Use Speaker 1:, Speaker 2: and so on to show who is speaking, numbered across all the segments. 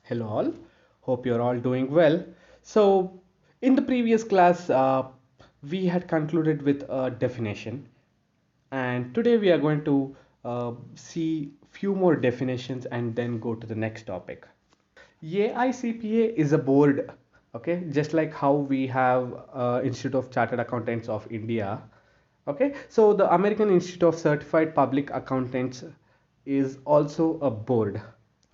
Speaker 1: Hello all, hope you're all doing well. So, in the previous class, we had concluded with a definition, and today we are going to see few more definitions and then go to the next topic. AICPA is a board, okay, just like how we have Institute of Chartered Accountants of India. Okay, so the American Institute of Certified Public Accountants is also a board.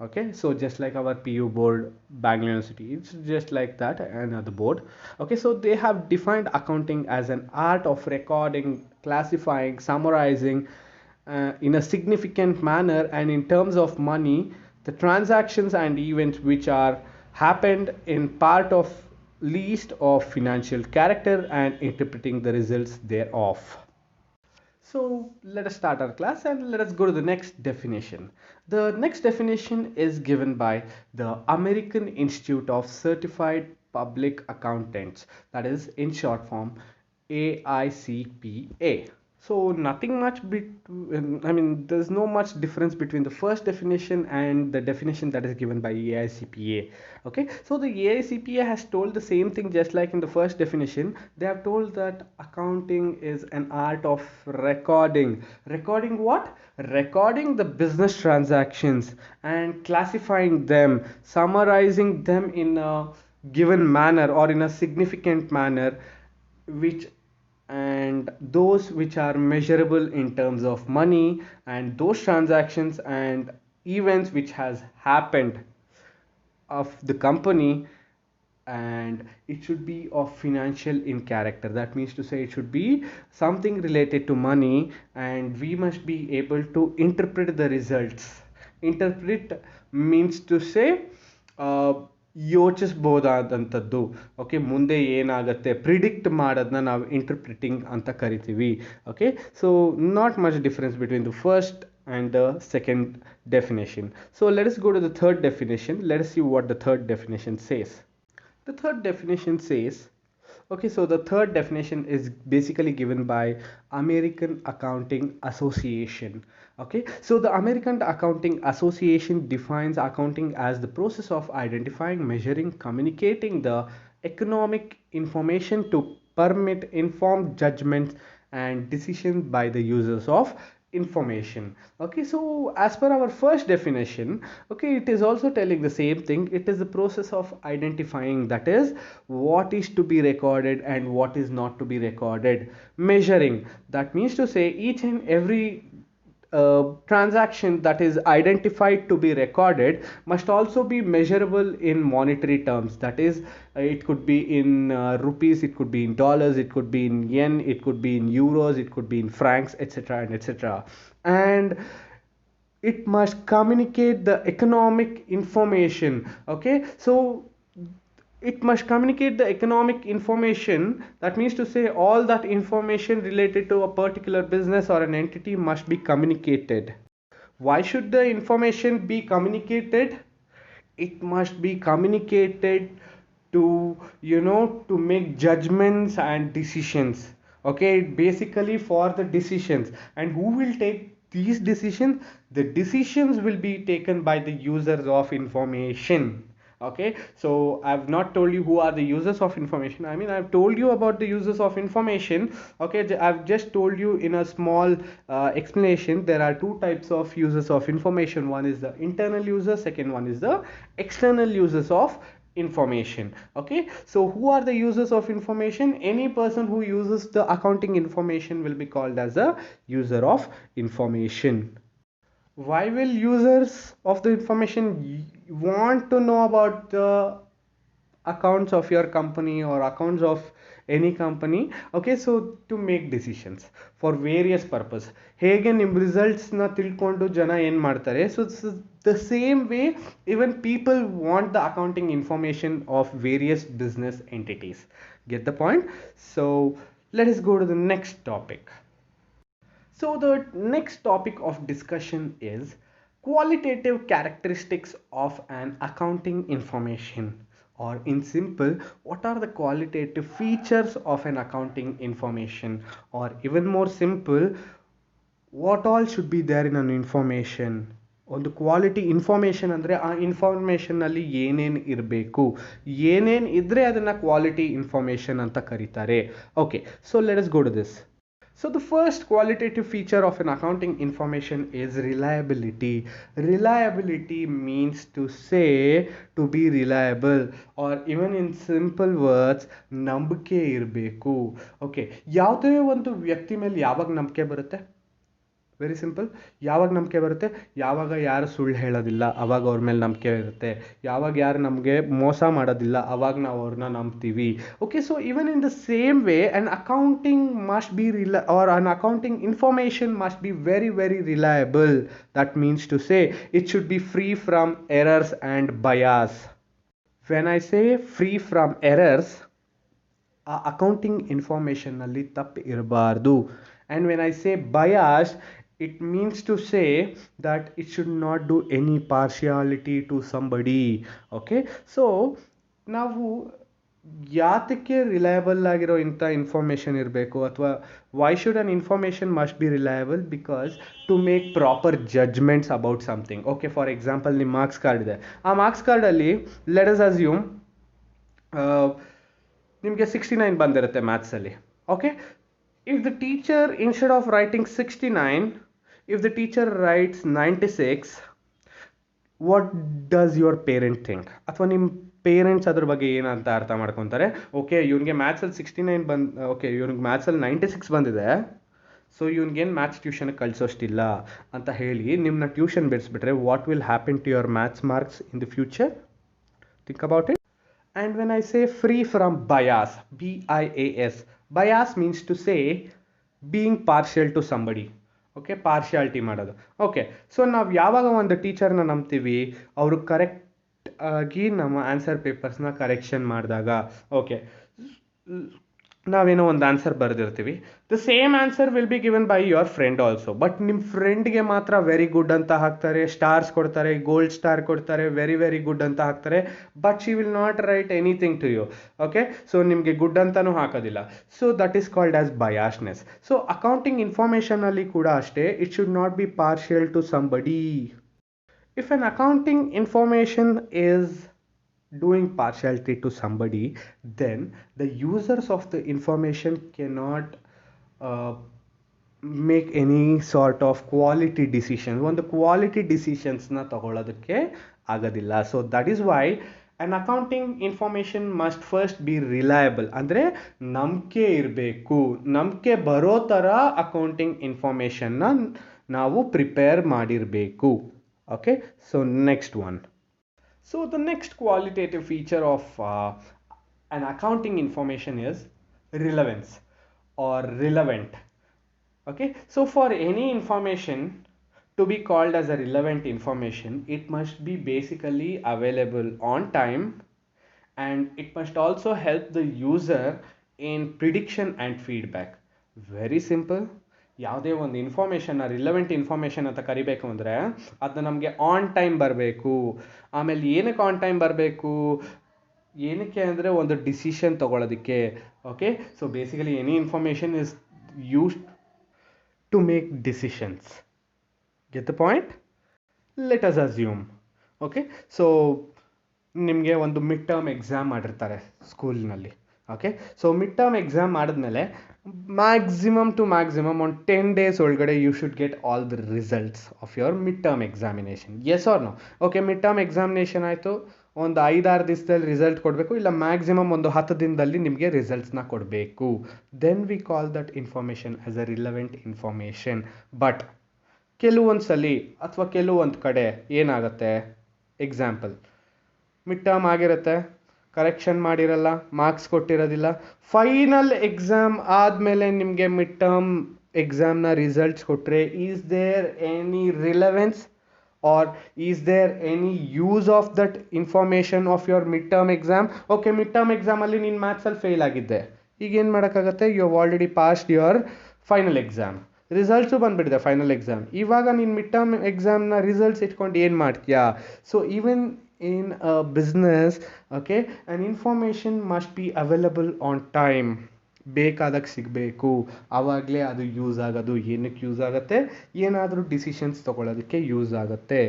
Speaker 1: Okay, so just like our PU board, Bangalore University, it's just like that, another board. Okay, so they have defined accounting as an art of recording, classifying, summarizing in a significant manner and in terms of money the transactions and events which are happened in part of list of financial character and interpreting the results thereof. So let us start our class and let us go to the next definition. The next definition is given by the American Institute of Certified Public Accountants, that is in short form AICPA. So nothing much there's no much difference between the first definition and the definition that is given by AICPA. Okay, so the AICPA has told the same thing just like in the first definition. They have told that accounting is an art of recording. Recording what? Recording the business transactions and classifying them, summarizing them in a given manner or in a significant manner, which and those which are measurable in terms of money and those transactions and events which has happened of the company, and it should be of financial in character. That means to say it should be something related to money, and we must be able to interpret the results. Interpret means to say ಯೋಚಿಸ್ಬೋದಾದಂಥದ್ದು. Okay, ಮುಂದೆ ಏನಾಗುತ್ತೆ predict ಮಾಡೋದನ್ನ ನಾವು interpreting ಅಂತ ಕರಿತೀವಿ. Okay, so not much difference between the first and the second definition. So let us go to the third definition. Let us see what the third definition says. The third definition says, okay, so the third definition is basically given by American Accounting Association. Okay, so the American Accounting Association defines accounting as the process of identifying, measuring, communicating the economic information to permit informed judgments and decisions by the users of information. Okay, so as per our first definition, okay, it is also telling the same thing. It is the process of identifying, that is what is to be recorded and what is not to be recorded. Measuring, that means to say each and every transaction that is identified to be recorded must also be measurable in monetary terms. That is, it could be in rupees, it could be in dollars, it could be in yen, it could be in euros, it could be in francs, etc. and etc. And it must communicate the economic information. Okay, so it must communicate the economic information. That means to say all that information related to a particular business or an entity must be communicated. Why should the information be communicated? It must be communicated to, to make judgments and decisions. Okay, basically for the decisions. And who will take these decisions? The decisions will be taken by the users of information. Okay, so I've not told you who are the users of information. I've told you about the users of information. Okay, I've just told you in a small explanation. There are two types of users of information. One is the internal user, second one is the external users of information. Okay, so who are the users of information? Any person who uses the accounting information will be called as a user of information. Why will users of the information want to know about the accounts of your company or accounts of any company? Okay, so to make decisions for various purpose. ಹೇಗೆ ನಿಮ್ಮ ರಿಸಲ್ಟ್ಸ್ನ ತಿಳ್ಕೊಂಡು ಜನ ಏನು ಮಾಡ್ತಾರೆ, so the same way even people want the accounting information of various business entities. Get the point? So let us go to the next topic. So the next topic of discussion is qualitative characteristics of an accounting information, or in simple, what are the qualitative features of an accounting information, or even more simple, what all should be there in an information. ಒಂದು quality information ಅಂದರೆ ಆ ಇನ್ಫಾರ್ಮೇಷನ್ನಲ್ಲಿ ಏನೇನು ಇರಬೇಕು, ಏನೇನು ಇದ್ದರೆ ಅದನ್ನು quality information ಅಂತ ಕರೀತಾರೆ. Okay, so let us go to this. So the first qualitative feature of an accounting information is reliability. Reliability means to say to be reliable, or even in simple words, ನಂಬಿಕೆ ಇರಬೇಕು. Okay, ಯಾವುದೇ ಒಂದು ವ್ಯಕ್ತಿ ಮೇಲೆ ಯಾವಾಗ ನಂಬಿಕೆ ಬರುತ್ತೆ? Very simple. ಯಾವಾಗ ನಂಬಿಕೆ ಬರುತ್ತೆ? ಯಾವಾಗ ಯಾರು ಸುಳ್ಳು ಹೇಳೋದಿಲ್ಲ ಅವಾಗ ಅವ್ರ ಮೇಲೆ ನಂಬಿಕೆ ಇರುತ್ತೆ. ಯಾವಾಗ ಯಾರು ನಮಗೆ ಮೋಸ ಮಾಡೋದಿಲ್ಲ ಅವಾಗ ನಾವು ಅವ್ರನ್ನ ನಂಬ್ತೀವಿ. Okay, so even in the same way an accounting must be or an accounting information must be very very reliable. That means to say it should be free from errors and bias. When I say free from errors, ಆ accounting ಇನ್ಫಾರ್ಮೇಷನ್ನಲ್ಲಿ ತಪ್ಪು ಇರಬಾರ್ದು. And when I say bias, it means to say that it should not do any partiality to somebody. Okay, so ನಾವು ಯಾತಕ್ಕೆ reliable ಆಗಿರೋ ಇಂಥ information ಇರಬೇಕು, ಅಥವಾ why should an information must be reliable? Because to make proper judgments about something. Okay, for example ನಿಮ್ಮ marks card ಇದೆ. ಆ marks ಕಾರ್ಡಲ್ಲಿ ಲೆಟ್ ಅಸ್ ಅಸ್ಯೂಮ್ ನಿಮಗೆ 69 ಬಂದಿರುತ್ತೆ ಮ್ಯಾಥ್ಸಲ್ಲಿ. Okay, if the teacher, instead of writing 69, if the teacher writes 96, what does your parent think? ಅಥವಾ ನಿಮ್ಮ parents ಅದ್ರ ಬಗ್ಗೆ ಏನಂತ ಅರ್ಥ ಮಾಡ್ಕೊತಾರೆ? ಓಕೆ, ಇವ್ನಿಗೆ ಮ್ಯಾಥ್ಸಲ್ಲಿ 69 ಓಕೆ, ಇವ್ನಿಗೆ ಮ್ಯಾಥ್ಸಲ್ಲಿ 96 ಬಂದಿದೆ, ಸೊ ಇವ್ನಿಗೇನು ಮ್ಯಾಥ್ಸ್ ಟ್ಯೂಷನ್ಗೆ ಕಳಿಸೋಷ್ಟಿಲ್ಲ ಅಂತ ಹೇಳಿ ನಿಮ್ಮನ್ನ ಟ್ಯೂಷನ್ ಬಿಡಿಸ್ಬಿಟ್ರೆ what will happen to your maths marks in the future? Think about it. And when I say free from bias, BIAS, bias means to say being partial to somebody. Okay, partiality ಮಾಡೋದು. Okay, so ನಾವು ಯಾವಾಗ ಒಂದು ಟೀಚರ್ನ ನಂಬ್ತೀವಿ? ಅವರು correct ಆಗಿ ನಮ್ಮ answer ಪೇಪರ್ಸ್ನ ಕರೆಕ್ಷನ್ ಮಾಡಿದಾಗ. ಓಕೆ, ನಾವೇನೋ ಒಂದು ಆನ್ಸರ್ ಬರೆದಿರ್ತೀವಿ, the same answer will be given by your friend also. But ನಿಮ್ಮ ಫ್ರೆಂಡ್ಗೆ ಮಾತ್ರ ವೆರಿ ಗುಡ್ ಅಂತ ಹಾಕ್ತಾರೆ, ಸ್ಟಾರ್ಸ್ ಕೊಡ್ತಾರೆ, ಗೋಲ್ಡ್ ಸ್ಟಾರ್ ಕೊಡ್ತಾರೆ, ವೆರಿ ವೆರಿ ಗುಡ್ ಅಂತ ಹಾಕ್ತಾರೆ, but she will not write anything to you. Okay, so ನಿಮಗೆ ಗುಡ್ ಅಂತಲೂ ಹಾಕೋದಿಲ್ಲ. So that is called as biasness. So accounting ಇನ್ಫಾರ್ಮೇಷನಲ್ಲಿ ಕೂಡ ಅಷ್ಟೇ, it should not be partial to somebody. If an accounting information is doing partiality to somebody, then the users of the information cannot make any sort of quality decisions. ಒಂದು quality ಡಿಸಿಷನ್ಸ್ನ ತಗೊಳ್ಳೋದಕ್ಕೆ ಆಗೋದಿಲ್ಲ. So that is why an accounting information must first be reliable. ಅಂದರೆ ನಂಬಿಕೆ ಇರಬೇಕು. ನಂಬಿಕೆ ಬರೋ ಥರ ಅಕೌಂಟಿಂಗ್ ಇನ್ಫಾರ್ಮೇಷನ್ನ ನಾವು ಪ್ರಿಪೇರ್ ಮಾಡಿರಬೇಕು. Okay, so next one. So the next qualitative feature of an accounting information is relevance or relevant. Okay, so for any information to be called as a relevant information, it must be basically available on time, and it must also help the user in prediction and feedback. Very simple. ಯಾವುದೇ ಒಂದು ಇನ್ಫಾರ್ಮೇಷನ್ನ relevant information ಅಂತ ಕರಿಬೇಕು ಅಂದರೆ ಅದನ್ನ ನಮಗೆ on time ಬರಬೇಕು. ಆಮೇಲೆ ಏನಕ್ಕೆ ಆನ್ ಟೈಮ್ ಬರಬೇಕು? ಏನಕ್ಕೆ ಅಂದರೆ ಒಂದು ಡಿಸಿಷನ್ ತೊಗೊಳೋದಕ್ಕೆ. Okay, so basically any information is used to make decisions. Get the point? Let us assume. Okay, so ನಿಮಗೆ ಒಂದು ಮಿಡ್ ಟರ್ಮ್ ಎಕ್ಸಾಮ್ ಮಾಡಿರ್ತಾರೆ ಸ್ಕೂಲ್ನಲ್ಲಿ. Okay, so mid term exam ಮಾಡಿದ್ಮೇಲೆ ಮ್ಯಾಕ್ಸಿಮಮ್ ಟು ಮ್ಯಾಕ್ಸಿಮಮ್ ಒಂದು 10 days ಒಳಗಡೆ you should get all the results of your mid term examination. Yes or no? Okay, mid term examination ಆಯಿತು, ಒಂದು 5-6 ದಿವಸದಲ್ಲಿ ರಿಸಲ್ಟ್ ಕೊಡಬೇಕು, ಇಲ್ಲ ಮ್ಯಾಕ್ಸಿಮಮ್ ಒಂದು 10 ದಿನದಲ್ಲಿ ನಿಮಗೆ ರಿಸಲ್ಟ್ಸ್ನ ಕೊಡಬೇಕು. Then we call that information as a relevant information. But ಕೆಲವೊಂದು ಸಲ ಅಥವಾ ಕೆಲವೊಂದು ಕಡೆ ಏನಾಗುತ್ತೆ, ಎಕ್ಸಾಂಪಲ್ ಮಿಡ್ ಟರ್ಮ್ ಆಗಿರುತ್ತೆ, ಕರೆಕ್ಷನ್ ಮಾಡಿರಲ್ಲ, ಮಾರ್ಕ್ಸ್ ಕೊಟ್ಟಿರೋದಿಲ್ಲ, ಫೈನಲ್ ಎಕ್ಸಾಮ್ ಆದಮೇಲೆ ನಿಮಗೆ ಮಿಡ್ ಟರ್ಮ್ ಎಕ್ಸಾಮ್ನ ರಿಸಲ್ಟ್ಸ್ ಕೊಟ್ಟರೆ is there any relevance or is there any use of that information of your mid term exam? Okay, mid term ಎಕ್ಸಾಮಲ್ಲಿ ನೀನು ಮ್ಯಾಥ್ಸಲ್ಲಿ ಫೇಲ್ ಆಗಿದ್ದೆ, ಈಗ ಏನು ಮಾಡೋಕ್ಕಾಗತ್ತೆ? You have already passed your final exam, results ಬಂದುಬಿಟ್ಟಿದೆ ಫೈನಲ್ ಎಕ್ಸಾಮ್. ಇವಾಗ ನೀನು ಮಿಡ್ ಟರ್ಮ್ ಎಕ್ಸಾಮ್ನ ರಿಸಲ್ಟ್ಸ್ ಇಟ್ಕೊಂಡು ಏನು ಮಾಡ್ತೀಯಾ? So even in a business, okay, an information must be available on time. ಬೇಕಾದಾಗ ಸಿಗಬೇಕು, ಆವಾಗಲೇ ಅದು ಯೂಸ್ ಆಗೋದು. ಏನಕ್ಕೆ ಯೂಸ್ ಆಗುತ್ತೆ? ಏನಾದರೂ ಡಿಸಿಷನ್ಸ್ ತೊಗೊಳ್ಳೋದಕ್ಕೆ ಯೂಸ್ ಆಗುತ್ತೆ.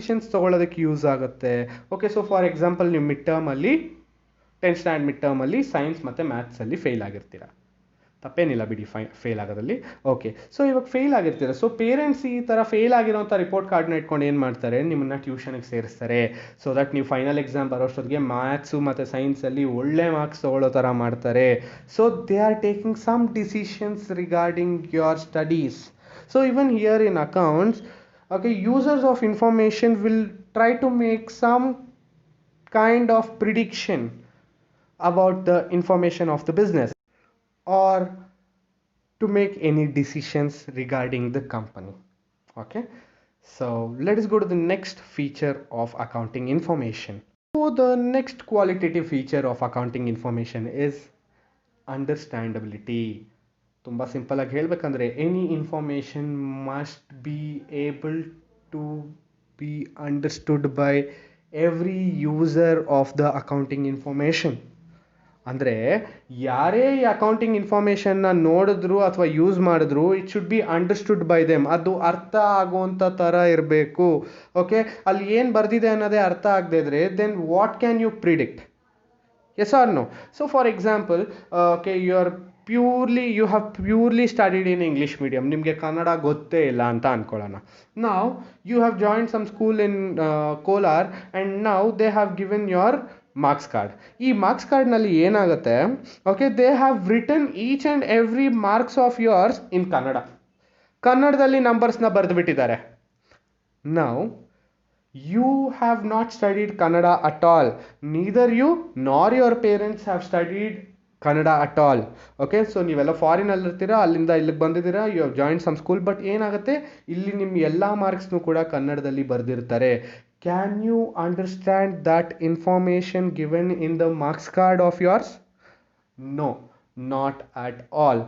Speaker 1: ಡಿಸಿಷನ್ಸ್ ತೊಗೊಳ್ಳೋದಕ್ಕೆ ಯೂಸ್ ಆಗುತ್ತೆ. ಓಕೆ, ಸೊ ಫಾರ್ ಎಕ್ಸಾಂಪಲ್ ನೀವು ಮಿಡ್ ಟರ್ಮಲ್ಲಿ 10th ಸ್ಟ್ಯಾಂಡ್ ಮಿಡ್ ಟರ್ಮಲ್ಲಿ ಸೈನ್ಸ್ ಮತ್ತು ಮ್ಯಾಥ್ಸಲ್ಲಿ ಫೇಲ್ ಆಗಿರ್ತೀರ. ತಪ್ಪೇನಿಲ್ಲ ಬಿಡಿ, ಫೇಲ್ ಆಗೋದ್ರಲ್ಲಿ. ಓಕೆ, ಸೊ ಇವಾಗ ಫೇಲ್ ಆಗಿರ್ತೀರ. ಸೊ ಪೇರೆಂಟ್ಸ್ ಈ ಥರ ಫೇಲ್ ಆಗಿರೋಂಥ ರಿಪೋರ್ಟ್ ಕಾರ್ಡ್ನ ಇಟ್ಕೊಂಡು ಏನು ಮಾಡ್ತಾರೆ, ನಿಮ್ಮನ್ನು ಟ್ಯೂಷನ್ಗೆ ಸೇರಿಸ್ತಾರೆ. ಸೊ ದಟ್ ನೀವು ಫೈನಲ್ ಎಕ್ಸಾಮ್ ಬರೋಷ್ಟೊತ್ತಿಗೆ ಮ್ಯಾಥ್ಸು ಮತ್ತು ಸೈನ್ಸಲ್ಲಿ ಒಳ್ಳೆ ಮಾರ್ಕ್ಸ್ ತೊಗೊಳ್ಳೋ ಥರ ಮಾಡ್ತಾರೆ. So they are taking some decisions regarding your studies. So even here in accounts, okay, users of information will try to make some kind of prediction about the information of the business or to make any decisions regarding the company. Okay, so let us go to the next feature of accounting information. So the next qualitative feature of accounting information is understandability. ತುಂಬ simple ಆಗಿ ಹೇಳಬೇಕಂದ್ರೆ any information must be able to be understood by every user of the accounting information. ಅಂದರೆ ಯಾರೇ ಈ accounting ಇನ್ಫಾರ್ಮೇಷನ್ನ ನೋಡಿದ್ರು ಅಥವಾ use ಮಾಡಿದ್ರು, it should be understood by them. ಅದು ಅರ್ಥ ಆಗುವಂಥ ಥರ ಇರಬೇಕು. ಓಕೆ, ಅಲ್ಲಿ ಏನು ಬರೆದಿದೆ ಅನ್ನೋದೇ ಅರ್ಥ ಆಗದೇ ಇದ್ರೆ then what can you predict? Yes or no? So for example, okay, you have purely studied in English medium, ನಿಮಗೆ ಕನ್ನಡ ಗೊತ್ತೇ ಇಲ್ಲ ಅಂತ ಅನ್ಕೊಳ್ಳೋಣ. Now you have joined some school in Kolar and now they have given your marks card. ಈ marks ಕಾರ್ಡ್ನಲ್ಲಿ ಏನಾಗುತ್ತೆ, okay, they have written each and every marks of yours in ಕನ್ನಡದಲ್ಲಿ ನಂಬರ್ಸ್ನ ಬರೆದುಬಿಟ್ಟಿದ್ದಾರೆ. Now you have not studied Kannada at all. Neither you nor your parents have studied Kannada at all. Okay, so ನೀವೆಲ್ಲ ಫಾರಿನಲ್ಲಿ ಇರ್ತೀರಾ, ಅಲ್ಲಿಂದ ಇಲ್ಲಿಗೆ ಬಂದಿದ್ದೀರಾ, you have join some school. But ಏನಾಗುತ್ತೆ, ಇಲ್ಲಿ ನಿಮ್ಮ ಎಲ್ಲ ಮಾರ್ಕ್ಸ್ನೂ ಕೂಡ ಕನ್ನಡದಲ್ಲಿ ಬರೆದಿರ್ತಾರೆ. Can you understand that information given in the marks card of yours? No, not at all.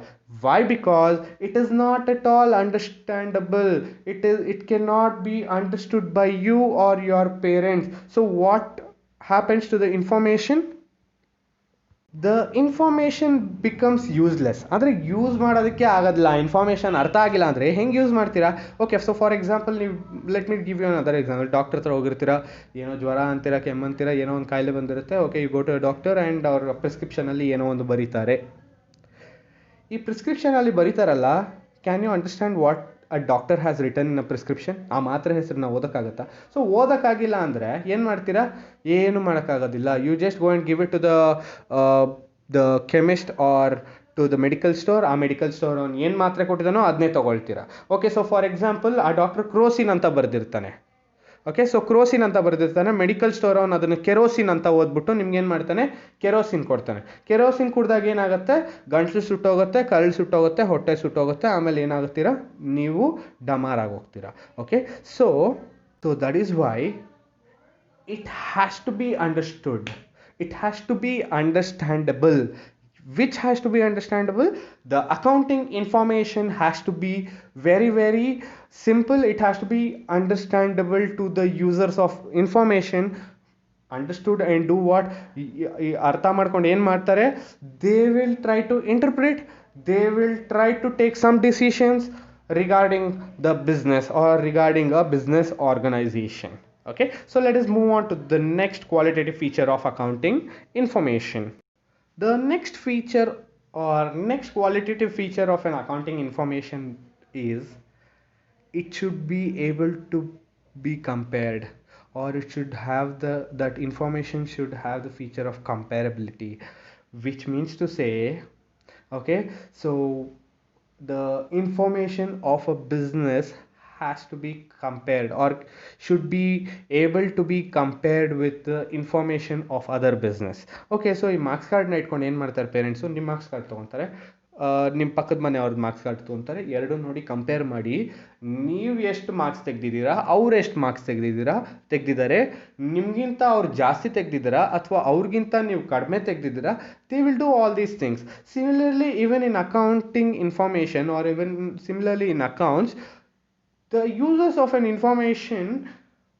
Speaker 1: Why? Because it is not at all understandable. It cannot be understood by you or your parents. So what happens to the information? The information becomes useless. ಅಂದರೆ use ಮಾಡೋದಕ್ಕೆ ಆಗೋದಿಲ್ಲ. Information ಅರ್ಥ ಆಗಿಲ್ಲ ಅಂದರೆ ಹೆಂಗೆ use ಮಾಡ್ತೀರಾ? Okay, so for example, ನೀವು let me give you another example. Doctor ಹತ್ರ ಹೋಗಿರ್ತೀರಾ, ಏನೋ ಜ್ವರ ಅಂತೀರಾ, ಕೆಮ್ಮಂತೀರಾ, ಏನೋ ಒಂದು ಕಾಯಿಲೆ ಬಂದಿರುತ್ತೆ. Okay, you go to doctor and ಅವ್ರ ಪ್ರಿಸ್ಕ್ರಿಪ್ಷನಲ್ಲಿ ಏನೋ ಒಂದು ಬರೀತಾರೆ. ಈ ಪ್ರಿಸ್ಕ್ರಿಪ್ಷನಲ್ಲಿ ಬರೀತಾರಲ್ಲ, can you understand what a doctor has written in a prescription? ಆ ಮಾತ್ರೆ ಹೆಸರನ್ನ ಓದೋಕ್ಕಾಗತ್ತಾ? ಸೊ ಓದೋಕ್ಕಾಗಿಲ್ಲ ಅಂದರೆ ಏನು ಮಾಡ್ತೀರಾ? ಏನು ಮಾಡೋಕ್ಕಾಗೋದಿಲ್ಲ. You just go and give it to the chemist or to the medical store. ಆ ಮೆಡಿಕಲ್ ಸ್ಟೋರ್ ಅವ್ನು ಏನು ಮಾತ್ರೆ ಕೊಟ್ಟಿದ್ದಾನೋ ಅದನ್ನೇ ತೊಗೊಳ್ತೀರಾ. ಓಕೆ, ಸೊ ಫಾರ್ ಎಕ್ಸಾಂಪಲ್, ಆ ಡಾಕ್ಟರ್ ಕ್ರೋಸಿನ್ ಅಂತ ಬರೆದಿರ್ತಾನೆ. ಓಕೆ, ಸೊ ಕ್ರೋಸಿನ್ ಅಂತ ಬರೆದಿರ್ತಾನೆ. ಮೆಡಿಕಲ್ ಸ್ಟೋರ್ ಅವನು ಅದನ್ನು ಕೆರೋಸಿನ್ ಅಂತ ಓದ್ಬಿಟ್ಟು ನಿಮ್ಗೇನು ಮಾಡ್ತಾನೆ, ಕೆರೋಸಿನ್ ಕೊಡ್ತಾನೆ. ಕೆರೋಸಿನ್ ಕುಡ್ದಾಗ ಏನಾಗುತ್ತೆ, ಗಂಟ್ಲು ಸುಟ್ಟೋಗುತ್ತೆ, ಕರಳು ಸುಟ್ಟೋಗುತ್ತೆ, ಹೊಟ್ಟೆ ಸುಟ್ಟೋಗುತ್ತೆ. ಆಮೇಲೆ ಏನಾಗುತ್ತೀರಾ, ನೀವು ಡಮಾರಾಗಿ ಹೋಗ್ತೀರಾ. Okay, so that is why it has to be understood. It has to be understandable. Which has to be understandable? The accounting information has to be very, very simple. It has to be understandable to the users of information. Understood and do what? ಅರ್ಥ ಮಾಡ್ಕೊಂಡು ಏನು ಮಾಡ್ತಾರೆ, they will try to interpret, they will try to take some decisions regarding the business or regarding a business organization. Okay, so let us move on to the next qualitative feature of accounting information. The next feature or next qualitative feature of an accounting information is it should be able to be compared, or it should have that information should have the feature of comparability, which means to say, okay, so the information of a business has to be compared or should be able to be compared with the information of other business. Okay, so ಈ marks ಕಾರ್ಡ್ನ ಇಟ್ಕೊಂಡು ಏನು ಮಾಡ್ತಾರೆ parents, ನಿಮ್ಮ marks card ತೊಗೊತಾರೆ, ನಿಮ್ಮ ಪಕ್ಕದ ಮನೆಯವ್ರದ್ದು marks card ತೊಗೊತಾರೆ, ಎರಡು ನೋಡಿ ಕಂಪೇರ್ ಮಾಡಿ, ನೀವು ಎಷ್ಟು ಮಾರ್ಕ್ಸ್ ತೆಗೆದಿದ್ದೀರಾ, ಅವ್ರು ಎಷ್ಟು ಮಾರ್ಕ್ಸ್ ತೆಗೆದಿದ್ದಾರೆ, ನಿಮಗಿಂತ ಅವ್ರು ಜಾಸ್ತಿ ತೆಗೆದಿದ್ದೀರಾ ಅಥವಾ ಅವ್ರಿಗಿಂತ ನೀವು ಕಡಿಮೆ ತೆಗೆದಿದ್ದೀರಾ. They will do all these things. Similarly even in accounting information or even similarly in accounts, the users of an information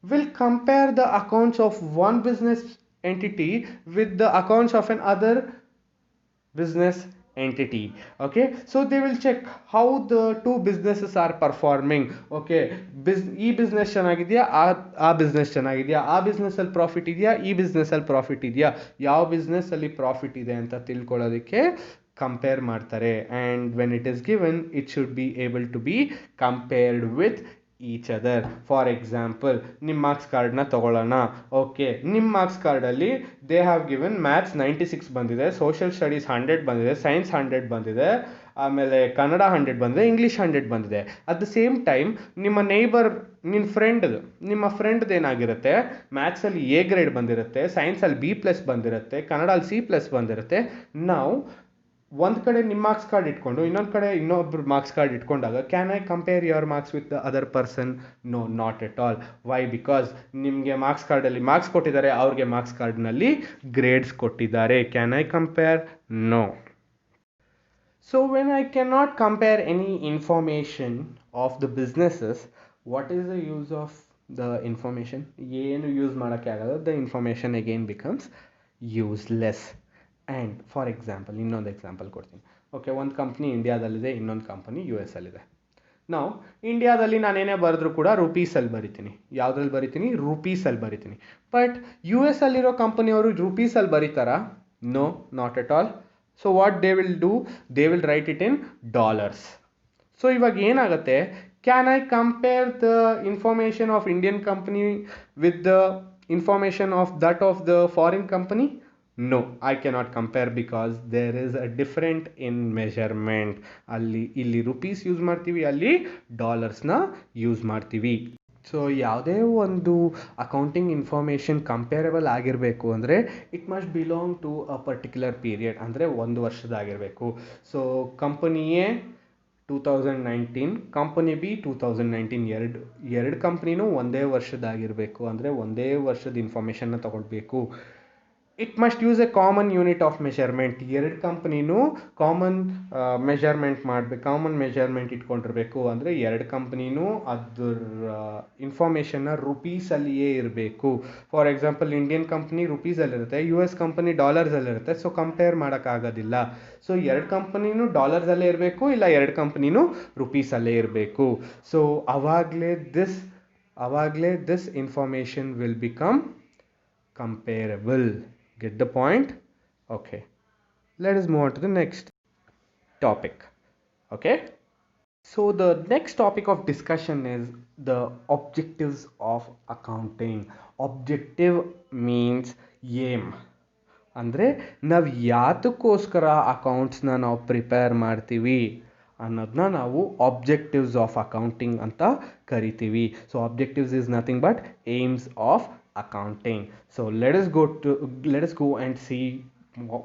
Speaker 1: will compare the accounts of one business entity with the accounts of another business entity. Okay, so they will check how the two businesses are performing. Okay, ಈ business ಚೆನ್ನಾಗಿದೆಯಾ, ಆ business ಚೆನ್ನಾಗಿದೆಯಾ, ಆ business ಅಲ್ಲಿ profit ಇದೆಯಾ, ಈ business ಅಲ್ಲಿ profit ಇದೆಯಾ, ಯಾವ ಬಿಸ್ನೆಸ್ ಅಲ್ಲಿ ಪ್ರಾಫಿಟ್ ಇದೆ ಅಂತ ತಿಳ್ಕೊಳ್ಳೋದಕ್ಕೆ ಕಂಪೇರ್ ಮಾಡ್ತಾರೆ. And when it is given it should be able to be compared with each other. For example, ನಿಮ್ಮ ಮಾರ್ಕ್ಸ್ ಕಾರ್ಡ್ನ ತಗೊಳ್ಳೋಣ. ಓಕೆ, ನಿಮ್ಮ ಮಾರ್ಕ್ಸ್ ಕಾರ್ಡಲ್ಲಿ ದೇ ಹ್ಯಾವ್ ಗಿವನ್ ಮ್ಯಾಥ್ಸ್ 96 ಬಂದಿದೆ, ಸೋಷಿಯಲ್ ಸ್ಟಡೀಸ್ 100 ಬಂದಿದೆ, ಸೈನ್ಸ್ 100 ಬಂದಿದೆ, ಆಮೇಲೆ ಕನ್ನಡ 100 ಬಂದಿದೆ, ಇಂಗ್ಲೀಷ್ 100 ಬಂದಿದೆ. ಅಟ್ ದ ಸೇಮ್ ಟೈಮ್ ನಿಮ್ಮ ನೇಬರ್, ನಿಮ್ಮ ಫ್ರೆಂಡ್ದು ಏನಾಗಿರುತ್ತೆ, ಮ್ಯಾಥ್ಸಲ್ಲಿ ಎ ಗ್ರೇಡ್ ಬಂದಿರುತ್ತೆ, ಸೈನ್ಸಲ್ಲಿ B+ ಬಂದಿರುತ್ತೆ, ಕನ್ನಡಲ್ಲಿ C+ ಬಂದಿರುತ್ತೆ. ನಾವು ಒಂದು ಕಡೆ ನಿಮ್ಮ ಮಾರ್ಕ್ಸ್ ಕಾರ್ಡ್ ಇಟ್ಕೊಂಡು ಇನ್ನೊಂದು ಕಡೆ ಇನ್ನೊಬ್ರು ಮಾರ್ಕ್ಸ್ ಕಾರ್ಡ್ ಇಟ್ಕೊಂಡಾಗ can I compare your marks with the other person? No, not at all. Why? Because ನಿಮಗೆ ಮಾರ್ಕ್ಸ್ ಕಾರ್ಡಲ್ಲಿ ಮಾರ್ಕ್ಸ್ ಕೊಟ್ಟಿದ್ದಾರೆ, ಅವ್ರಿಗೆ ಮಾರ್ಕ್ಸ್ ಕಾರ್ಡ್ನಲ್ಲಿ ಗ್ರೇಡ್ಸ್ ಕೊಟ್ಟಿದ್ದಾರೆ. Can I compare? No. So when I can not compare any information of the businesses, what is the use of the information? ಏನು use ಮಾಡೋಕ್ಕೆ ಆಗಲ್ಲ. The information again becomes useless. And for example, ಇನ್ನೊಂದು example ಕೊಡ್ತೀನಿ. Okay, ಒಂದು company ಇಂಡಿಯಾದಲ್ಲಿದೆ, ಇನ್ನೊಂದು company US ಅಲ್ಲಿದೆ. ನಾವು ಇಂಡಿಯಾದಲ್ಲಿ ನಾನೇನೇ ಬರೆದ್ರೂ ಕೂಡ ರುಪೀಸಲ್ಲಿ ಬರಿತೀನಿ. ಯಾವುದ್ರಲ್ಲಿ ಬರಿತೀನಿ? ರುಪೀಸಲ್ಲಿ ಬರಿತೀನಿ. ಬಟ್ US ಅಲ್ಲಿರೋ ಕಂಪನಿಯವರು ರುಪೀಸಲ್ಲಿ ಬರೀತಾರಾ? No, not at all. So what they will do? They will write it in dollars. So ಇವಾಗ ಏನಾಗುತ್ತೆ, can I compare the information of Indian company with the information of that of the foreign company? No, I cannot compare because there is a different in measurement. ಇಲ್ಲಿ rupees use ಮಾಡ್ತೀವಿ, ಅಲ್ಲಿ ಡಾಲರ್ಸ್ನ use ಮಾಡ್ತೀವಿ. So ಯಾವುದೇ ಒಂದು accounting information comparable ಆಗಿರಬೇಕು ಅಂದರೆ it must belong to a particular period, ಅಂದರೆ 1 ವರ್ಷದಾಗಿರಬೇಕು. So company A 2019, company B 2019, ಎರಡು ಕಂಪ್ನಿನೂ ಒಂದೇ ವರ್ಷದಾಗಿರಬೇಕು. ಅಂದರೆ ಒಂದೇ ವರ್ಷದ ಇನ್ಫಾರ್ಮೇಷನ್ನ ತಗೊಳ್ಬೇಕು. It must use A common unit of measurement. ಎರಡು ಕಂಪ್ನಿನೂ ಕಾಮನ್ ಮೆಷರ್ಮೆಂಟ್ ಇಟ್ಕೊಂಡಿರಬೇಕು. ಅಂದರೆ ಎರಡು ಕಂಪ್ನಿನೂ ಅದ್ರ ಇನ್ಫಾರ್ಮೇಷನ್ನ ರುಪೀಸಲ್ಲಿಯೇ ಇರಬೇಕು. ಫಾರ್ ಎಕ್ಸಾಂಪಲ್, ಇಂಡಿಯನ್ ಕಂಪ್ನಿ ರುಪೀಸಲ್ಲಿರುತ್ತೆ, US ಕಂಪನಿ ಡಾಲರ್ಸಲ್ಲಿರುತ್ತೆ. ಸೊ ಕಂಪೇರ್ ಮಾಡೋಕ್ಕಾಗೋದಿಲ್ಲ. ಸೊ ಎರಡು ಕಂಪ್ನಿನೂ ಡಾಲರ್ಸಲ್ಲೇ ಇರಬೇಕು, ಇಲ್ಲ ಎರಡು ಕಂಪ್ನಿನೂ ರುಪೀಸಲ್ಲೇ ಇರಬೇಕು. ಸೊ ಅವಾಗಲೇ this information will become comparable. Get the point? Okay, let us move on to the next topic. Okay, so the next topic of discussion is the objectives of accounting. Objective means aim. ಅಂದರೆ ನಾವು ಯಾತಕ್ಕೋಸ್ಕರ ಅಕೌಂಟ್ಸ್ನ ನಾವು prepare ಮಾಡ್ತೀವಿ ಅನ್ನೋದನ್ನ ನಾವು objectives of accounting ಅಂತ ಕರಿತೀವಿ. So objectives is nothing but aims of accounting. So let us go and see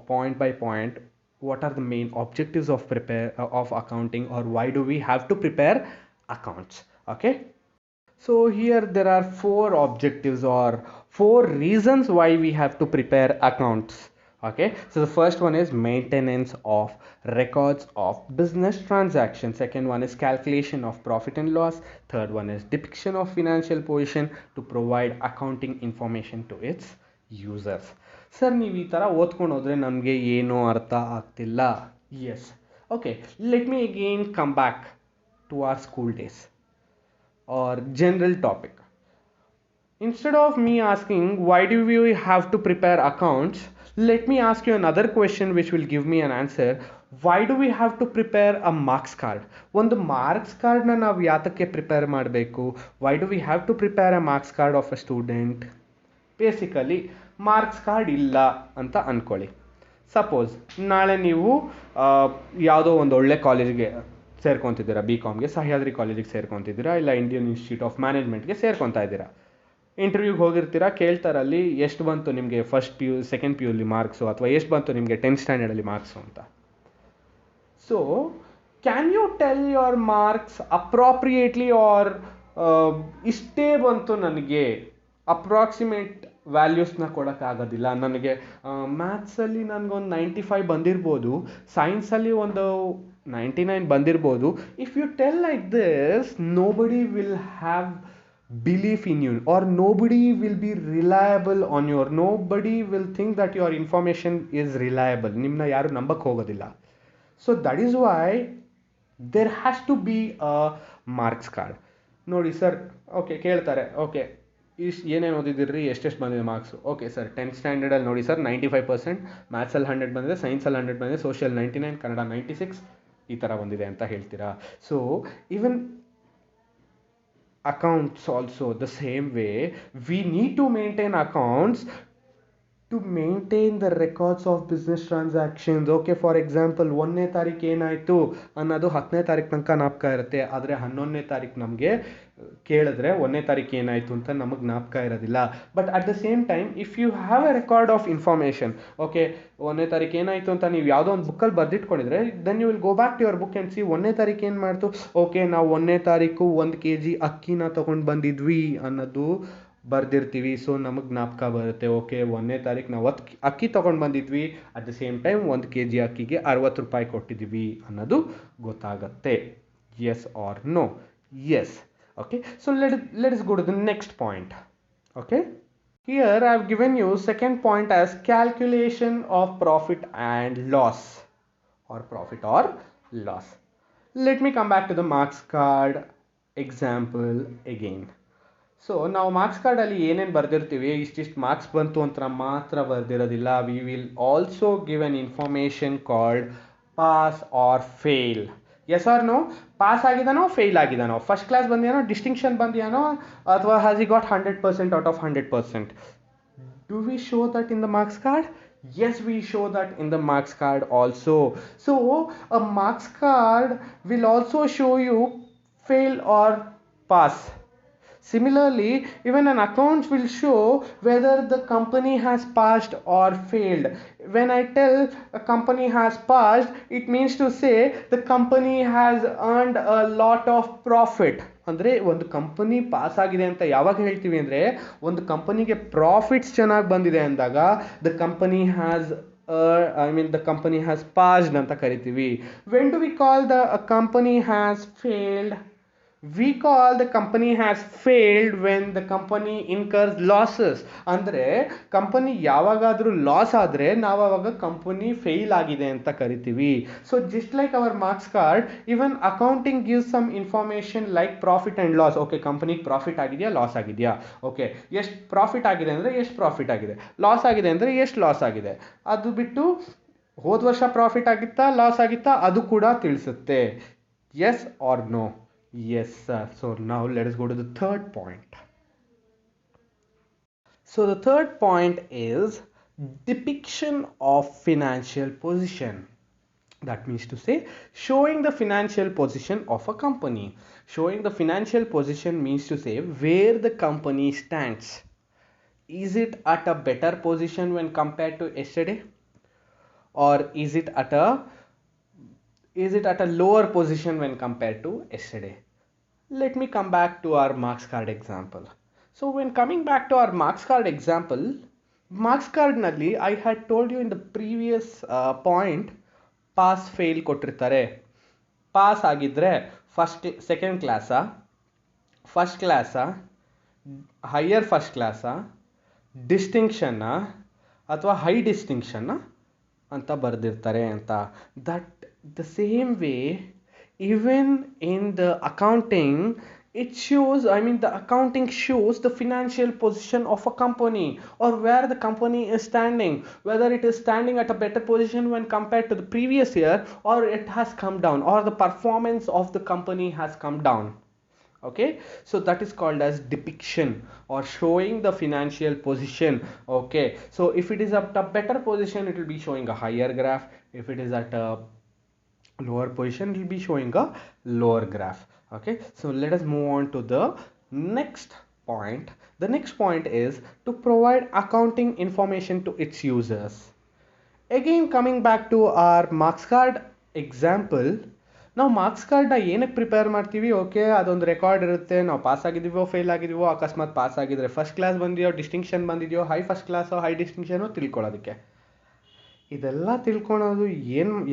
Speaker 1: point by point what are the main objectives of accounting, or why do we have to prepare accounts. Okay, so here there are 4 objectives or 4 reasons why we have to prepare accounts. Okay, so the first one is maintenance of records of business transactions. Second one is calculation of profit and loss. Third one is depiction of financial position to provide accounting information to its users. Sir, ನೀವು ಈ ಥರ ಓದ್ಕೊಂಡು ಹೋದರೆ ನಮಗೆ ಏನೂ ಅರ್ಥ ಆಗ್ತಿಲ್ಲ. Yes. Okay, let me again come back to our school days or general topic. Instead of me asking why do we have to prepare accounts, let me ask you another question which will give me an answer. Why do we have to prepare a marks card? ಒಂದು marks ಕಾರ್ಡ್ನ ನಾವು ಯಾತಕ್ಕೆ prepare ಮಾಡಬೇಕು? Why do we have to prepare a marks card of a student? Basically marks card ಇಲ್ಲ ಅಂತ ಅಂದ್ಕೊಳ್ಳಿ. Suppose ನಾಳೆ ನೀವು ಯಾವುದೋ ಒಂದು ಒಳ್ಳೆ ಕಾಲೇಜ್ಗೆ ಸೇರ್ಕೊತಿದ್ದೀರಾ, BComಗೆ ಸಹ್ಯಾದ್ರಿ ಕಾಲೇಜಿಗೆ ಸೇರ್ಕೊತಿದ್ದೀರಾ, ಇಲ್ಲ ಇಂಡಿಯನ್ ಇನ್ಸ್ಟಿಟ್ಯೂಟ್ ಆಫ್ ಮ್ಯಾನೇಜ್ಮೆಂಟ್ಗೆ ಸೇರ್ಕೊತಾ ಇದ್ದೀರಾ. ಇಂಟರ್ವ್ಯೂಗೆ ಹೋಗಿರ್ತೀರಾ, ಕೇಳ್ತಾರಲ್ಲಿ ಎಷ್ಟು ಬಂತು ನಿಮಗೆ ಫಸ್ಟ್ PU ಸೆಕೆಂಡ್ PU ಅಲ್ಲಿ ಮಾರ್ಕ್ಸು, ಅಥವಾ ಎಷ್ಟು ಬಂತು ನಿಮಗೆ 10th ಸ್ಟ್ಯಾಂಡರ್ಡಲ್ಲಿ ಮಾರ್ಕ್ಸು ಅಂತ. So can you tell your marks appropriately or ಇಷ್ಟೇ ಬಂತು ನನಗೆ, ಅಪ್ರಾಕ್ಸಿಮೇಟ್ ವ್ಯಾಲ್ಯೂಸ್ನ ಕೊಡೋಕ್ಕಾಗೋದಿಲ್ಲ. ನನಗೆ ಮ್ಯಾಥ್ಸಲ್ಲಿ ನನಗೊಂದು 95 ಬಂದಿರ್ಬೋದು, ಸೈನ್ಸಲ್ಲಿ ಒಂದು 99 ಬಂದಿರ್ಬೋದು. If you tell like this, nobody will have belief in you, or nobody will be reliable on your, nobody will think that your information is reliable. ನಿಮ್ಮನ್ನ ಯಾರು ನಂಬಕ್ಕೆ ಹೋಗೋದಿಲ್ಲ. So that is why there has to be a marks card. ನೋಡಿ sir, okay ಕೇಳ್ತಾರೆ, okay ಏನೇನು ಓದಿದಿರಿ, ಎಷ್ಟೆಷ್ಟು ಬಂದಿದೆ ಮಾರ್ಕ್ಸು. ಓಕೆ ಸರ್, 10th ಸ್ಟ್ಯಾಂಡರ್ಡಲ್ಲಿ ನೋಡಿ ಸರ್ 95%, ಮ್ಯಾಥ್ಸಲ್ಲಿ 100 ಬಂದಿದೆ, ಸೈನ್ಸಲ್ಲಿ 100 ಬಂದಿದೆ, ಸೋಷಿಯಲ್ 99, ಕನ್ನಡ 96, ಈ ಥರ ಬಂದಿದೆ ಅಂತ ಹೇಳ್ತೀರಾ. So even accounts also the same way, we need to maintain accounts to maintain the records of business transactions. Okay, for example, 1ನೇ ತಾರೀಕು ಏನಾಯಿತು ಅನ್ನೋದು 10ನೇ ತಾರೀಕು ತನಕ ಜ್ಞಾಪಕ ಇರುತ್ತೆ, ಆದರೆ 11ನೇ ತಾರೀಕು ನಮಗೆ ಕೇಳಿದ್ರೆ 1ನೇ ತಾರೀಕು ಏನಾಯಿತು ಅಂತ ನಮಗೆ ಜ್ಞಾಪಕ ಇರೋದಿಲ್ಲ. But at the same time if you have a record of information, okay 1ನೇ ತಾರೀಕು ಏನಾಯಿತು ಅಂತ ನೀವು ಯಾವುದೋ ಒಂದು ಬುಕ್ಕಲ್ಲಿ ಬರೆದಿಟ್ಕೊಂಡಿದ್ರೆ, then you will go back to your book and see 1ನೇ ತಾರೀಕು ಏನು ಮಾಡ್ತು, ಓಕೆ ನಾವು 1ನೇ ತಾರೀಕು 1 kg ಅಕ್ಕಿನ ತೊಗೊಂಡು ಬಂದಿದ್ವಿ ಅನ್ನೋದು ಬರ್ದಿರ್ತೀವಿ. ಸೊ ನಮಗೆ ಜ್ಞಾಪಕ ಬರುತ್ತೆ, ಓಕೆ 1ನೇ ತಾರೀಕು ನಾವು ಅಕ್ಕಿ ತೊಗೊಂಡು ಬಂದಿದ್ವಿ, at the same time 1 kg ಅಕ್ಕಿಗೆ 60 ರೂಪಾಯಿ ಕೊಟ್ಟಿದ್ದೀವಿ ಅನ್ನೋದು ಗೊತ್ತಾಗತ್ತೆ. Yes or no? Yes. Okay, so let us go to the next point. Okay, here I have given you second point as calculation of profit and loss, or profit or loss. Let me come back to the marks card example again. So ನಾವು marks ಕಾರ್ಡಲ್ಲಿ ಏನೇನು ಬರೆದಿರ್ತೀವಿ, ಇಷ್ಟಿಷ್ಟು marks ಬಂತು ಅಂತ ಮಾತ್ರ ಬರೆದಿರೋದಿಲ್ಲ. We will also give an information called pass or fail. Yes or no? Pass ಆಗಿದಾನೋ ಫೇಲ್ ಆಗಿದಾನೋ, ಫಸ್ಟ್ ಕ್ಲಾಸ್ ಬಂದಿಯಾನೋ, ಡಿಸ್ಟಿಂಕ್ಷನ್ ಬಂದಿಯಾನೋ, ಅಥವಾ has he got 100% out of 100%? Do we show that in the marks card? Yes, we show that in the marks card also. So a marks card will also show you fail or pass. Similarly, even an account will show whether the company has passed or failed. When I tell a company has passed, it means to say the company has earned a lot of profit. ಅಂದರೆ ಒಂದು company pass ಆಗಿದೆ ಅಂತ ಯಾವಾಗ ಹೇಳ್ತೀವಿ ಅಂದರೆ, ಒಂದು ಕಂಪನಿಗೆ profits ಚೆನ್ನಾಗಿ ಬಂದಿದೆ ಅಂದಾಗ the company has the company has passed ಅಂತ ಕರಿತೀವಿ. When do we call the company has failed? We call the company has failed when the company incurs losses. ಅಂದರೆ ಕಂಪನಿ ಯಾವಾಗಾದರೂ ಲಾಸ್ ಆದರೆ ನಾವು ಆವಾಗ ಕಂಪನಿ ಫೇಲ್ ಆಗಿದೆ ಅಂತ ಕರಿತೀವಿ. So just like our marks card, even accounting gives some information like profit and loss. Okay, ಕಂಪನಿಗೆ profit ಆಗಿದೆಯಾ, ಲಾಸ್ ಆಗಿದೆಯಾ, ಓಕೆ ಎಷ್ಟು ಪ್ರಾಫಿಟ್ ಆಗಿದೆ ಅಂದರೆ ಎಷ್ಟು ಪ್ರಾಫಿಟ್ ಆಗಿದೆ, ಲಾಸ್ ಆಗಿದೆ ಅಂದರೆ ಎಷ್ಟು ಲಾಸ್ ಆಗಿದೆ, ಅದು ಬಿಟ್ಟು ಹೋದ ವರ್ಷ ಪ್ರಾಫಿಟ್ ಆಗಿತ್ತಾ ಲಾಸ್ ಆಗಿತ್ತಾ ಅದು ಕೂಡ ತಿಳಿಸುತ್ತೆ. Yes or no? Yes, sir. So now let us go to the third point. So the third point is depiction of financial position. That means to say, showing the financial position of a company. Showing the financial position means to say where the company stands. Is it at a better position when compared to yesterday? Or is it at a lower position when compared to yesterday? Let me come back to our marks card example. So when coming back to our marks card example, marks card nalli I had told you in the previous point, pass fail ಕೊಟ್ಟಿರ್ತಾರೆ. Pass ಆಗಿದ್ರೆ second ಕ್ಲಾಸಾ, first ಕ್ಲಾಸಾ, higher first ಕ್ಲಾಸಾ, ಡಿಸ್ಟಿಂಕ್ಷನ್ನ ಅಥವಾ high ಡಿಸ್ಟಿಂಕ್ಷನ್ನ ಅಂತ ಬರೆದಿರ್ತಾರೆ ಅಂತ. That the same way, even in the accounting, it shows, the accounting shows the financial position of a company, or where the company is standing, whether it is standing at a better position when compared to the previous year, or it has come down, or the performance of the company has come down. Okay, so that is called as depiction, or showing the financial position. Okay, so if it is at a better position, it will be showing a higher graph. If it is at a lower position, it will be showing a lower graph. Okay, so let us move on to the next point. The next point is to provide accounting information to its users. Again, coming back to our marks card example, ನಾವು marks ಕಾರ್ಡ್ನ ಏನಕ್ಕೆ prepare ಮಾಡ್ತೀವಿ? Okay, ಅದೊಂದು record ಇರುತ್ತೆ, ನಾವು pass ಆಗಿದ್ದೀವೋ fail ಆಗಿದ್ದೀವೋ, ಅಕಸ್ಮಾತ್ pass ಆಗಿದ್ರೆ first class ಬಂದಿದೆಯೋ, ಡಿಸ್ಟಿಂಕ್ಷನ್ ಬಂದಿದೆಯೋ, ಹೈ ಫಸ್ಟ್ ಕ್ಲಾಸೋ ಹೈ ಡಿಸ್ಟಿಂಕ್ಷನೋ ತಿಳ್ಕೊಳ್ಳೋದಕ್ಕೆ. ಇದೆಲ್ಲ ತಿಳ್ಕೊಳೋದು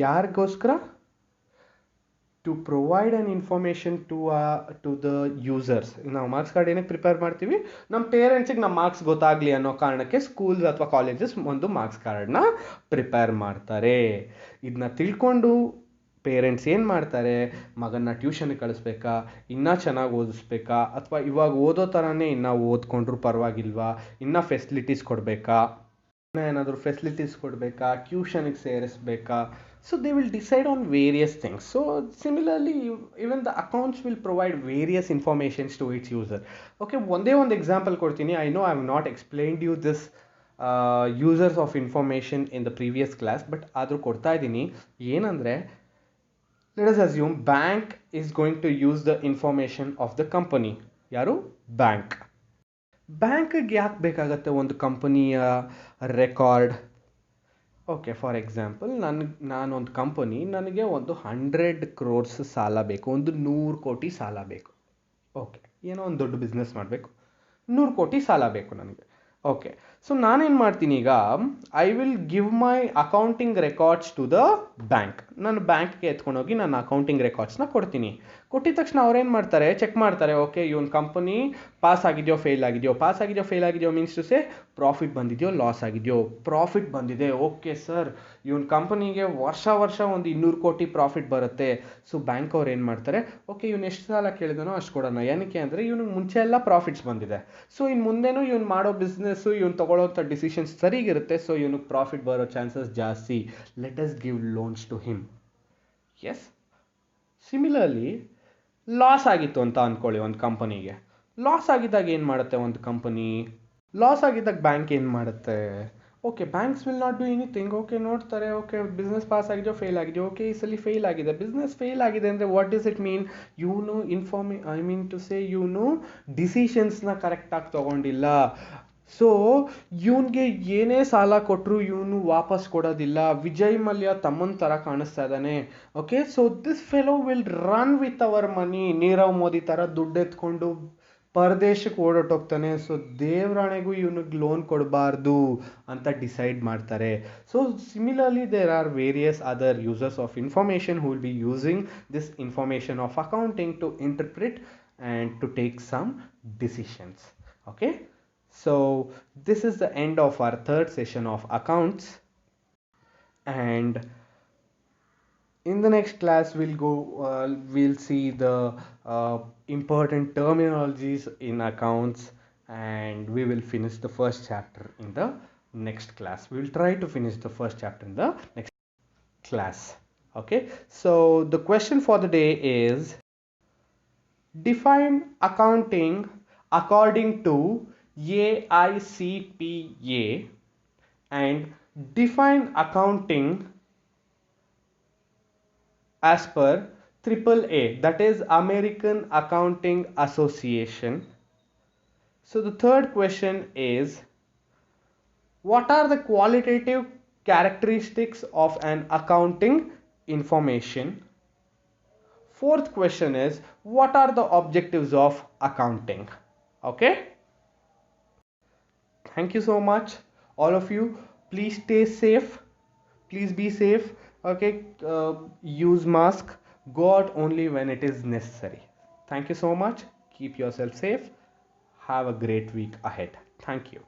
Speaker 1: ಯಾರಿಗೋಸ್ಕರ? To provide an information to the users. ನಾವು ಮಾರ್ಕ್ಸ್ ಕಾರ್ಡ್ ಏನಕ್ಕೆ ಪ್ರಿಪೇರ್ ಮಾಡ್ತೀವಿ? ನಮ್ಮ ಪೇರೆಂಟ್ಸಿಗೆ ನಮ್ಮ ಮಾರ್ಕ್ಸ್ ಗೊತ್ತಾಗಲಿ ಅನ್ನೋ ಕಾರಣಕ್ಕೆ ಸ್ಕೂಲ್ಸ್ ಅಥವಾ ಕಾಲೇಜಸ್ ಒಂದು ಮಾರ್ಕ್ಸ್ ಕಾರ್ಡ್ನ ಪ್ರಿಪೇರ್ ಮಾಡ್ತಾರೆ. ಇದನ್ನ ತಿಳ್ಕೊಂಡು ಪೇರೆಂಟ್ಸ್ ಏನು ಮಾಡ್ತಾರೆ, ಮಗನ್ನ ಟ್ಯೂಷನ್ಗೆ ಕಳಿಸ್ಬೇಕಾ, ಇನ್ನೂ ಚೆನ್ನಾಗಿ ಓದಿಸ್ಬೇಕಾ, ಅಥವಾ ಇವಾಗ ಓದೋ ಥರನೇ ಇನ್ನೂ ಓದ್ಕೊಂಡ್ರು ಪರವಾಗಿಲ್ವಾ, ಇನ್ನೂ ಫೆಸಿಲಿಟೀಸ್ ಕೊಡಬೇಕಾ, ಏನಾದರೂ ಫೆಸಿಲಿಟೀಸ್ ಕೊಡಬೇಕಾ, ಟ್ಯೂಷನ್ಗೆ ಸೇರಿಸ್ಬೇಕಾ. So they will decide on various things. So similarly even the accounts will provide various informations to its user. Okay, ಒಂದೇ ಒಂದು ಎಕ್ಸಾಂಪಲ್ ಕೊಡ್ತೀನಿ. I know I have not explained you this users of information in the previous class, but ಆದರೂ ಕೊಡ್ತಾ ಇದ್ದೀನಿ. ಏನಂದರೆ, let us assume bank is going to use the information of the company. ಯಾರು? Bank. ಬ್ಯಾಂಕಿಗೆ ಯಾಕೆ ಬೇಕಾಗತ್ತೆ ಒಂದು ಕಂಪನಿಯ ರೆಕಾರ್ಡ್? ಓಕೆ, ಫಾರ್ ಎಕ್ಸಾಂಪಲ್ ನಾನೊಂದು ಕಂಪನಿ, ನನಗೆ ಒಂದು 100 crores ಸಾಲ ಬೇಕು, ಒಂದು 100 ಕೋಟಿ ಸಾಲ ಬೇಕು. ಓಕೆ, ಏನೋ ಒಂದು ದೊಡ್ಡ ಬಿಸ್ನೆಸ್ ಮಾಡಬೇಕು, 100 ಕೋಟಿ ಸಾಲ ಬೇಕು ನನಗೆ. ಓಕೆ, ಸೊ ನಾನೇನು ಮಾಡ್ತೀನಿ ಈಗ, I will give my accounting records to the bank. ನಾನು ಬ್ಯಾಂಕ್ಗೆ ಎತ್ಕೊಂಡೋಗಿ ನನ್ನ ಅಕೌಂಟಿಂಗ್ ರೆಕಾರ್ಡ್ಸ್ನ ಕೊಡ್ತೀನಿ. ಕೊಟ್ಟಿದ ತಕ್ಷಣ ಅವ್ರೇನು ಮಾಡ್ತಾರೆ, ಚೆಕ್ ಮಾಡ್ತಾರೆ. ಓಕೆ, ಇವನ್ ಕಂಪನಿ ಪಾಸ್ ಆಗಿದೆಯೋ ಫೇಲ್ ಆಗಿದೆಯೋ. ಪಾಸ್ ಆಗಿದೆಯೋ ಫೇಲ್ ಆಗಿದೆಯೋ ಮೀನ್ಸ್ ಟು ಸೇ ಪ್ರಾಫಿಟ್ ಬಂದಿದೆಯೋ ಲಾಸ್ ಆಗಿದೆಯೋ. ಪ್ರಾಫಿಟ್ ಬಂದಿದೆ, ಓಕೆ ಸರ್, ಇವನ್ ಕಂಪನಿಗೆ ವರ್ಷ ಒಂದು 200 ಕೋಟಿ ಪ್ರಾಫಿಟ್ ಬರುತ್ತೆ. ಸೊ ಬ್ಯಾಂಕ್ ಅವ್ರು ಏನು ಮಾಡ್ತಾರೆ, ಓಕೆ ಇವನು ಎಷ್ಟು ಸಾಲ ಕೇಳಿದನೋ ಅಷ್ಟು ಕೊಡೋಣ. ಏನಕ್ಕೆ ಅಂದರೆ ಇವನಿಗೆ ಮುಂಚೆ ಎಲ್ಲ ಪ್ರಾಫಿಟ್ಸ್ ಬಂದಿದೆ. ಸೊ ಇನ್ನು ಮುಂದೆನೂ ಇವನು ಮಾಡೋ ಬಿಸ್ನೆಸ್ಸು, ಇವನು ತೊಗೊಳ್ಳೋಂಥ ಡಿಸಿಷನ್ಸ್ ಸರಿಗಿರುತ್ತೆ. ಸೊ ಇವನಿಗೆ ಪ್ರಾಫಿಟ್ ಬರೋ ಚಾನ್ಸಸ್ ಜಾಸ್ತಿ. Let us give loans to him. Yes, similarly loss ಆಗಿತ್ತು ಅಂತ ಅಂದ್ಕೊಳ್ಳಿ, ಒಂದು ಕಂಪನಿಗೆ ಲಾಸ್ ಆಗಿದ್ದಾಗ ಏನು ಮಾಡುತ್ತೆ ಒಂದು ಕಂಪನಿ? ಲಾಸ್ ಆಗಿದ್ದಾಗ ಬ್ಯಾಂಕ್ ಏನು ಮಾಡುತ್ತೆ? Okay, banks will not do anything. Okay, ನೋಡ್ತಾರೆ, ಓಕೆ ಬಿಸ್ನೆಸ್ ಪಾಸ್ ಆಗಿದೆಯೋ ಫೇಲ್ ಆಗಿದೆಯೋ. ಓಕೆ, ಈ ಸಲ ಫೇಲ್ ಆಗಿದೆ, ಬಿಸ್ನೆಸ್ ಫೇಲ್ ಆಗಿದೆ ಅಂದರೆ ವಾಟ್ ಡಸ್ ಇಟ್ ಮೀನ್? ಇವನು ಐ ಮೀನ್ ಟು ಸೇ ಇವನು ಡಿಸಿಷನ್ಸ್ನ ಕರೆಕ್ಟಾಗಿ ತೊಗೊಂಡಿಲ್ಲ. ಸೊ ಇವನಿಗೆ ಏನೇ ಸಾಲ ಕೊಟ್ಟರು ಇವನು ವಾಪಸ್ ಕೊಡೋದಿಲ್ಲ. ವಿಜಯ್ ಮಲ್ಯ ತಮ್ಮನ ಥರ ಕಾಣಿಸ್ತಾ ಇದ್ದಾನೆ. Okay, so this fellow will run with our ಮನಿ. ನೀರವ್ ಮೋದಿ ಥರ ದುಡ್ಡು ಎತ್ಕೊಂಡು ಪರದೇಶಕ್ಕೆ ಓಡೋಟೋಗ್ತಾನೆ. ಸೊ ದೇವರಾಣೆಗೂ ಇವನಿಗೆ ಲೋನ್ ಕೊಡಬಾರ್ದು ಅಂತ ಡಿಸೈಡ್ ಮಾಡ್ತಾರೆ. So similarly there are various other users of information who will be using this information of accounting to interpret and to take some decisions. Okay, so this is the end of our third session of accounts, and in the next class we'll see the important terminologies in accounts, and we will finish the first chapter in the next class. We will try to finish the first chapter in the next class. Okay, so the question for the day is, define accounting according to AICPA and define accounting as per AAA, that is American Accounting Association. So the third question is, what are the qualitative characteristics of an accounting information? Fourth question is, what are the objectives of accounting? Okay, thank you so much all of you. Please stay safe, please be safe. Okay, use mask, go out only when it is necessary. Thank you so much, keep yourself safe, have a great week ahead. Thank you.